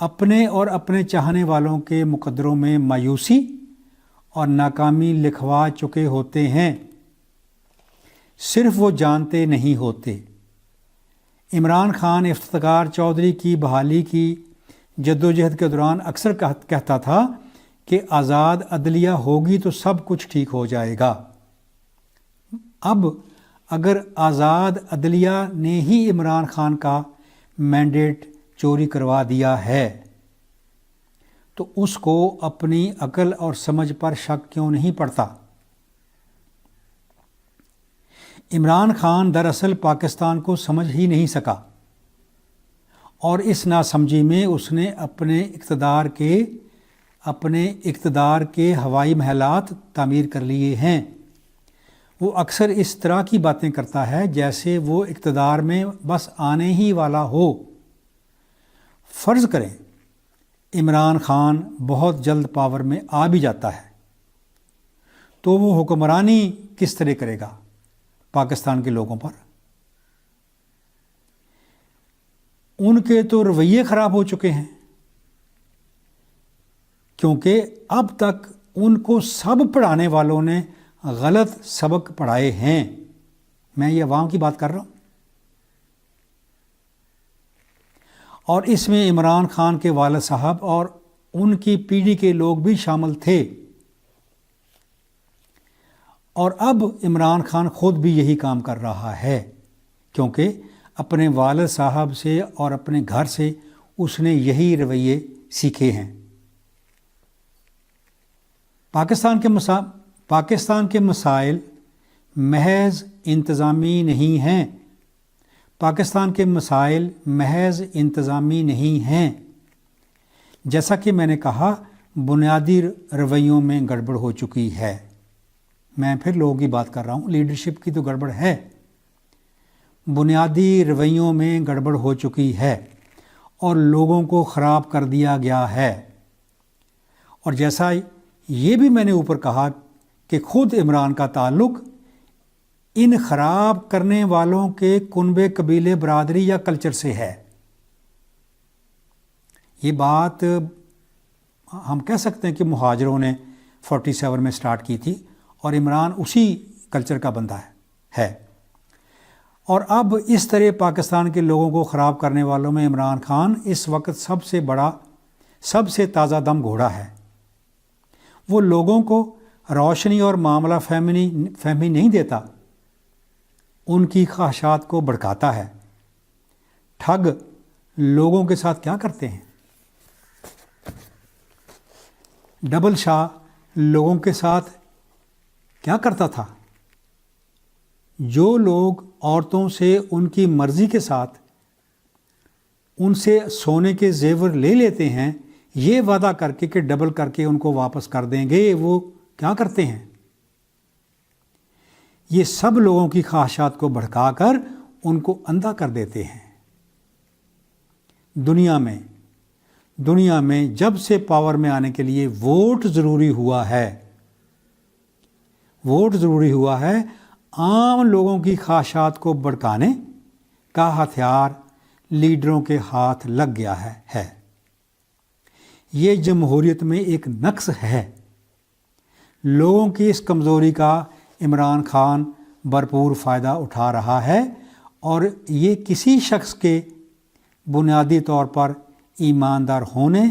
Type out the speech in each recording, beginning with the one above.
اپنے اور اپنے چاہنے والوں کے مقدروں میں مایوسی اور ناکامی لکھوا چکے ہوتے ہیں، صرف وہ جانتے نہیں ہوتے۔ عمران خان افتخار چودھری کی بحالی کی جدوجہد کے دوران اکثر کہتا تھا کہ آزاد عدلیہ ہوگی تو سب کچھ ٹھیک ہو جائے گا۔ اب اگر آزاد عدلیہ نے ہی عمران خان کا مینڈیٹ چوری کروا دیا ہے تو اس کو اپنی عقل اور سمجھ پر شک کیوں نہیں پڑتا؟ عمران خان دراصل پاکستان کو سمجھ ہی نہیں سکا، اور اس ناسمجھی میں اس نے اپنے اقتدار کے ہوائی محلات تعمیر کر لیے ہیں۔ وہ اکثر اس طرح کی باتیں کرتا ہے جیسے وہ اقتدار میں بس آنے ہی والا ہو۔ فرض کریں عمران خان بہت جلد پاور میں آ بھی جاتا ہے تو وہ حکمرانی کس طرح کرے گا پاکستان کے لوگوں پر؟ ان کے تو رویے خراب ہو چکے ہیں، کیونکہ اب تک ان کو سب پڑھانے والوں نے غلط سبق پڑھائے ہیں۔ میں یہ عوام کی بات کر رہا ہوں، اور اس میں عمران خان کے والد صاحب اور ان کی پیڑھی کے لوگ بھی شامل تھے، اور اب عمران خان خود بھی یہی کام کر رہا ہے، کیونکہ اپنے والد صاحب سے اور اپنے گھر سے اس نے یہی رویے سیکھے ہیں۔ پاکستان کے مسائل محض انتظامی نہیں ہیں۔ پاکستان کے مسائل محض انتظامی نہیں ہیں۔ جیسا کہ میں نے کہا، بنیادی رویوں میں گڑبڑ ہو چکی ہے۔ میں پھر لوگوں کی بات کر رہا ہوں، لیڈرشپ کی تو گڑبڑ ہے، بنیادی رویوں میں گڑبڑ ہو چکی ہے اور لوگوں کو خراب کر دیا گیا ہے۔ اور جیسا یہ بھی میں نے اوپر کہا کہ خود عمران کا تعلق ان خراب کرنے والوں کے کنبے، قبیلے، برادری یا کلچر سے ہے۔ یہ بات ہم کہہ سکتے ہیں کہ مہاجروں نے 47 میں سٹارٹ کی تھی، اور عمران اسی کلچر کا بندہ ہے۔ اور اب اس طرح پاکستان کے لوگوں کو خراب کرنے والوں میں عمران خان اس وقت سب سے تازہ دم گھوڑا ہے۔ وہ لوگوں کو روشنی اور معاملہ فہمی نہیں دیتا، ان کی خواہشات کو بھڑکاتا ہے۔ ٹھگ لوگوں کے ساتھ کیا کرتے ہیں؟ ڈبل شاہ لوگوں کے ساتھ کیا کرتا تھا؟ جو لوگ عورتوں سے ان کی مرضی کے ساتھ ان سے سونے کے زیور لے لیتے ہیں، یہ وعدہ کر کے کہ ڈبل کر کے ان کو واپس کر دیں گے، وہ کیا کرتے ہیں؟ یہ سب لوگوں کی خواہشات کو بھڑکا کر ان کو اندھا کر دیتے ہیں۔ دنیا میں جب سے پاور میں آنے کے لیے ووٹ ضروری ہوا ہے، عام لوگوں کی خواہشات کو بھڑکانے کا ہتھیار لیڈروں کے ہاتھ لگ گیا ہے۔ یہ جمہوریت میں ایک نقص ہے۔ لوگوں کی اس کمزوری کا عمران خان بھرپور فائدہ اٹھا رہا ہے، اور یہ کسی شخص کے بنیادی طور پر ایماندار ہونے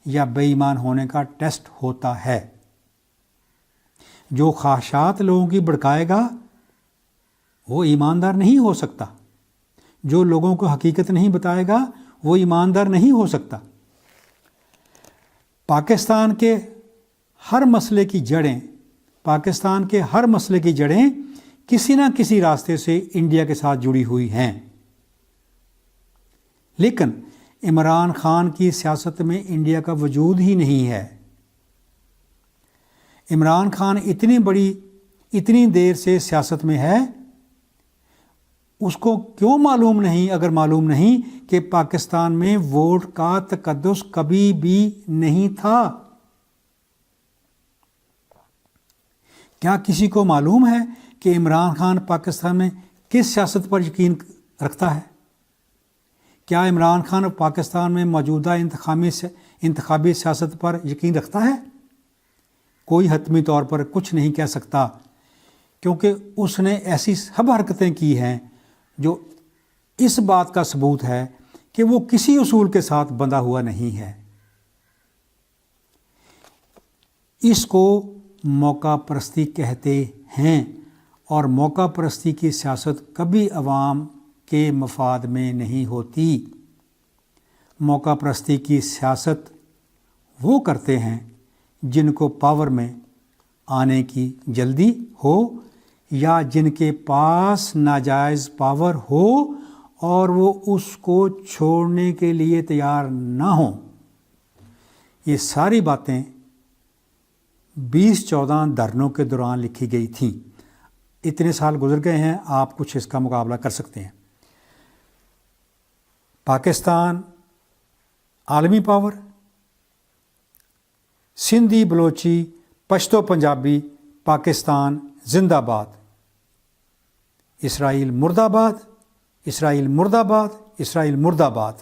یا بے ایمان ہونے کا ٹیسٹ ہوتا ہے۔ جو خواہشات لوگوں کی بھڑکائے گا وہ ایماندار نہیں ہو سکتا، جو لوگوں کو حقیقت نہیں بتائے گا وہ ایماندار نہیں ہو سکتا۔ پاکستان کے ہر مسئلے کی جڑیں کسی نہ کسی راستے سے انڈیا کے ساتھ جڑی ہوئی ہیں، لیکن عمران خان کی سیاست میں انڈیا کا وجود ہی نہیں ہے۔ عمران خان اتنی دیر سے سیاست میں ہے، اس کو کیوں اگر معلوم نہیں کہ پاکستان میں ووٹ کا تقدس کبھی بھی نہیں تھا؟ کیا کسی کو معلوم ہے کہ عمران خان پاکستان میں کس سیاست پر یقین رکھتا ہے؟ کیا عمران خان پاکستان میں موجودہ انتخابی سیاست پر یقین رکھتا ہے؟ کوئی حتمی طور پر کچھ نہیں کہہ سکتا، کیونکہ اس نے ایسی سب حرکتیں کی ہیں جو اس بات کا ثبوت ہے کہ وہ کسی اصول کے ساتھ بندھا ہوا نہیں ہے۔ اس کو موقع پرستی کہتے ہیں، اور موقع پرستی کی سیاست کبھی عوام کے مفاد میں نہیں ہوتی۔ موقع پرستی کی سیاست وہ کرتے ہیں جن کو پاور میں آنے کی جلدی ہو یا جن کے پاس ناجائز پاور ہو اور وہ اس کو چھوڑنے کے لیے تیار نہ ہوں۔ یہ ساری باتیں 2014 دھرنوں کے دوران لکھی گئی تھیں۔ اتنے سال گزر گئے ہیں، آپ کچھ اس کا مقابلہ کر سکتے ہیں۔ پاکستان عالمی پاور، سندھی بلوچی پشتو پنجابی پاکستان زندہ باد، اسرائیل مرد آباد، اسرائیل مرد آباد، اسرائیل مرد آباد۔